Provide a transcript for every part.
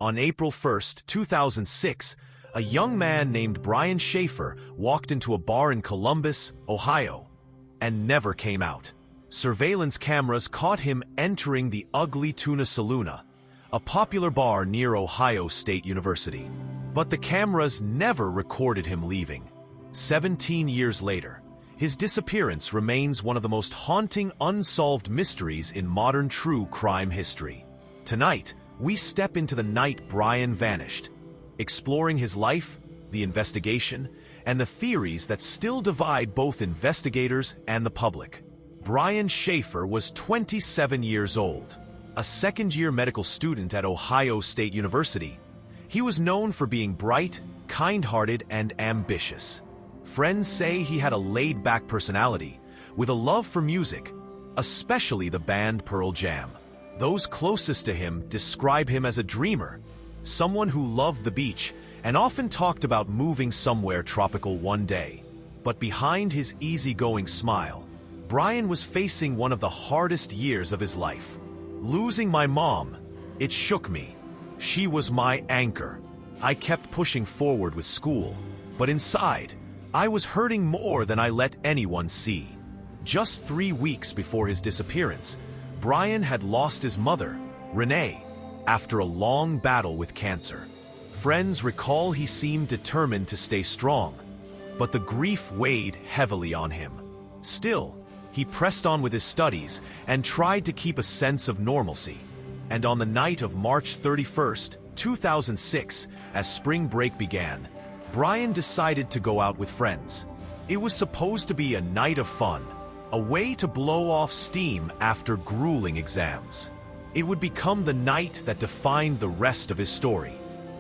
On April 1, 2006, a young man named Brian Shaffer walked into a bar in Columbus, Ohio, and never came out. Surveillance cameras caught him entering the Ugly Tuna Saloona, a popular bar near Ohio State University. But the cameras never recorded him leaving. 17 years later, his disappearance remains one of the most haunting unsolved mysteries in modern true crime history. Tonight, we step into the night Brian vanished, exploring his life, the investigation, and the theories that still divide both investigators and the public. Brian Shaffer was 27 years old, a second-year medical student at Ohio State University. He was known for being bright, kind-hearted, and ambitious. Friends say he had a laid-back personality, with a love for music, especially the band Pearl Jam. Those closest to him describe him as a dreamer, someone who loved the beach and often talked about moving somewhere tropical one day. But behind his easygoing smile, Brian was facing one of the hardest years of his life. Losing my mom, it shook me. She was my anchor. I kept pushing forward with school, but inside, I was hurting more than I let anyone see. Just 3 weeks before his disappearance, Brian had lost his mother, Renee, after a long battle with cancer. Friends recall he seemed determined to stay strong, but the grief weighed heavily on him. Still, he pressed on with his studies and tried to keep a sense of normalcy. And on the night of March 31, 2006, as spring break began, Brian decided to go out with friends. It was supposed to be a night of fun, a way to blow off steam after grueling exams. It would become the night that defined the rest of his story.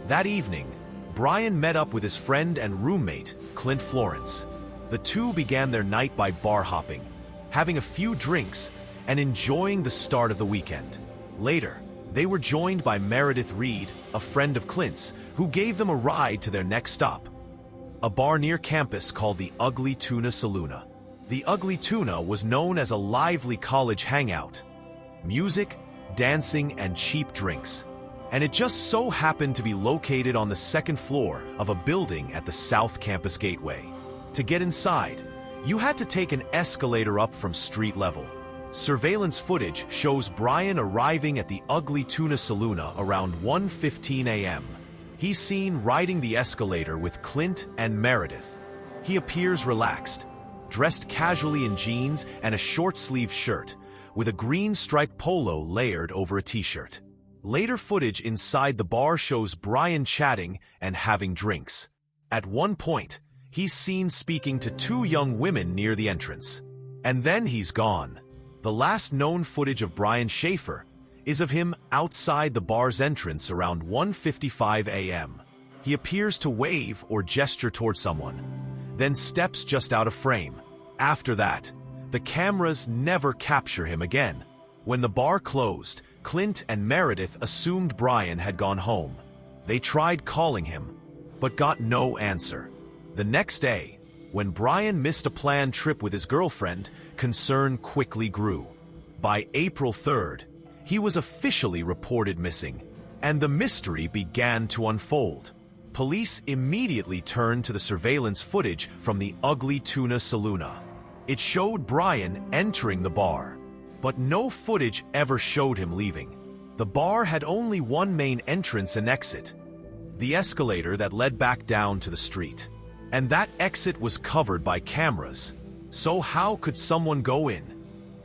That evening, Brian met up with his friend and roommate, Clint Florence. The two began their night by bar hopping, having a few drinks, and enjoying the start of the weekend. Later, they were joined by Meredith Reed, a friend of Clint's, who gave them a ride to their next stop, a bar near campus called the Ugly Tuna Saloona. The Ugly Tuna was known as a lively college hangout. Music, dancing, and cheap drinks. And it just so happened to be located on the second floor of a building at the South Campus Gateway. To get inside, you had to take an escalator up from street level. Surveillance footage shows Brian arriving at the Ugly Tuna Saloona around 1:15 a.m. He's seen riding the escalator with Clint and Meredith. He appears relaxed, dressed casually in jeans and a short-sleeved shirt, with a green striped polo layered over a t-shirt. Later footage inside the bar shows Brian chatting and having drinks. At one point, he's seen speaking to 2 young women near the entrance. And then he's gone. The last known footage of Brian Shaffer is of him outside the bar's entrance around 1:55 a.m. He appears to wave or gesture toward someone, then steps just out of frame. After that, the cameras never capture him again. When the bar closed, Clint and Meredith assumed Brian had gone home. They tried calling him, but got no answer. The next day, when Brian missed a planned trip with his girlfriend, concern quickly grew. By April 3rd, he was officially reported missing, and the mystery began to unfold. Police immediately turned to the surveillance footage from the Ugly Tuna Saloona. It showed Brian entering the bar, but no footage ever showed him leaving. The bar had only one main entrance and exit, the escalator that led back down to the street. And that exit was covered by cameras. So how could someone go in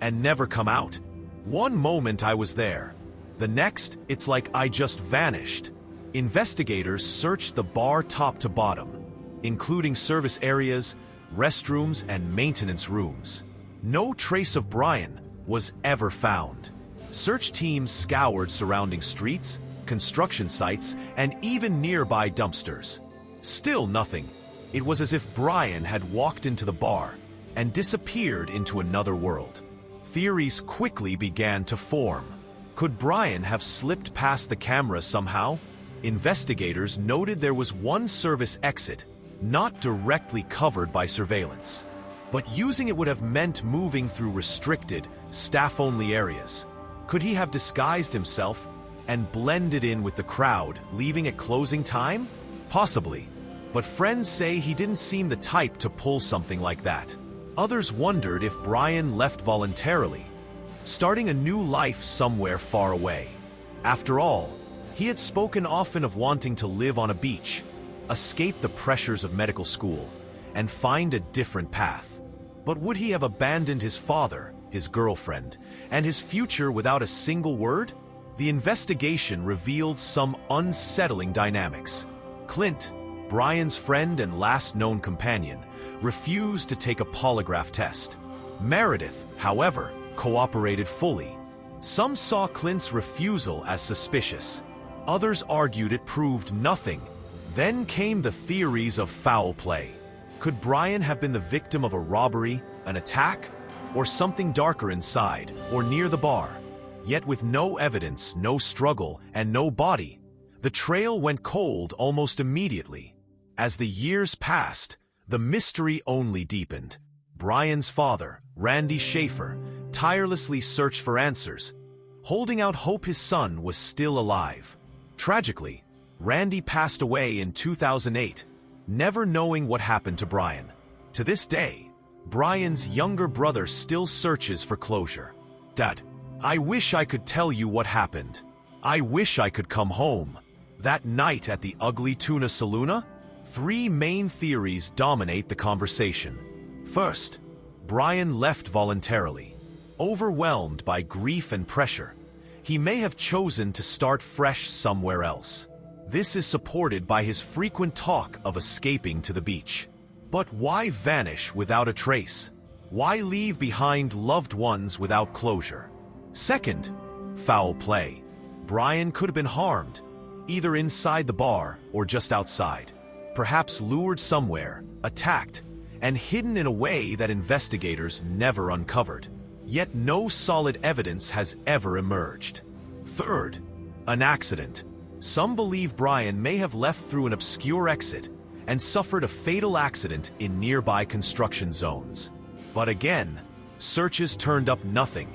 and never come out? One moment I was there. The next, it's like I just vanished. Investigators searched the bar top to bottom, including service areas, restrooms, and maintenance rooms. No trace of Brian was ever found. Search teams scoured surrounding streets, construction sites, and even nearby dumpsters. Still nothing. It was as if Brian had walked into the bar and disappeared into another world. Theories quickly began to form. Could Brian have slipped past the camera somehow? Investigators noted there was one service exit, not directly covered by surveillance. But using it would have meant moving through restricted, staff-only areas. Could he have disguised himself and blended in with the crowd, leaving at closing time? Possibly. But friends say he didn't seem the type to pull something like that. Others wondered if Brian left voluntarily, starting a new life somewhere far away. After all, he had spoken often of wanting to live on a beach, escape the pressures of medical school, and find a different path. But would he have abandoned his father, his girlfriend, and his future without a single word? The investigation revealed some unsettling dynamics. Clint, Brian's friend and last known companion, refused to take a polygraph test. Meredith, however, cooperated fully. Some saw Clint's refusal as suspicious. Others argued it proved nothing. Then came the theories of foul play. Could Brian have been the victim of a robbery, an attack, or something darker inside, or near the bar? Yet with no evidence, no struggle, and no body, the trail went cold almost immediately. As the years passed, the mystery only deepened. Brian's father, Randy Shaffer, tirelessly searched for answers, holding out hope his son was still alive. Tragically, Randy passed away in 2008, never knowing what happened to Brian. To this day, Brian's younger brother still searches for closure. "Dad, I wish I could tell you what happened. I wish I could come home." That night at the Ugly Tuna Saloona, three main theories dominate the conversation. First, Brian left voluntarily. Overwhelmed by grief and pressure, he may have chosen to start fresh somewhere else. This is supported by his frequent talk of escaping to the beach. But why vanish without a trace? Why leave behind loved ones without closure? Second, foul play. Brian could have been harmed, either inside the bar or just outside, perhaps lured somewhere, attacked, and hidden in a way that investigators never uncovered. Yet no solid evidence has ever emerged. Third, an accident. Some believe Brian may have left through an obscure exit and suffered a fatal accident in nearby construction zones. But again, searches turned up nothing.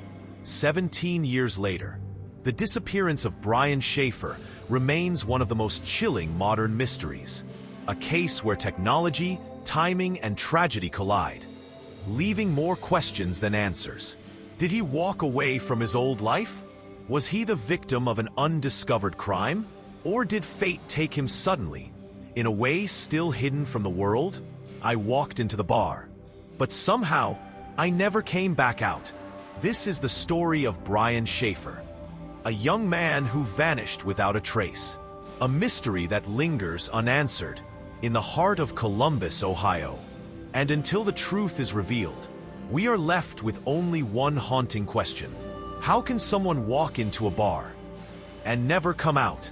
17 years later, the disappearance of Brian Shaffer remains one of the most chilling modern mysteries. A case where technology, timing, and tragedy collide, leaving more questions than answers. Did he walk away from his old life? Was he the victim of an undiscovered crime? Or did fate take him suddenly, in a way still hidden from the world? I walked into the bar, but somehow I never came back out. This is the story of Brian Shaffer, a young man who vanished without a trace, a mystery that lingers unanswered in the heart of Columbus, Ohio. And until the truth is revealed, we are left with only one haunting question. How can someone walk into a bar and never come out?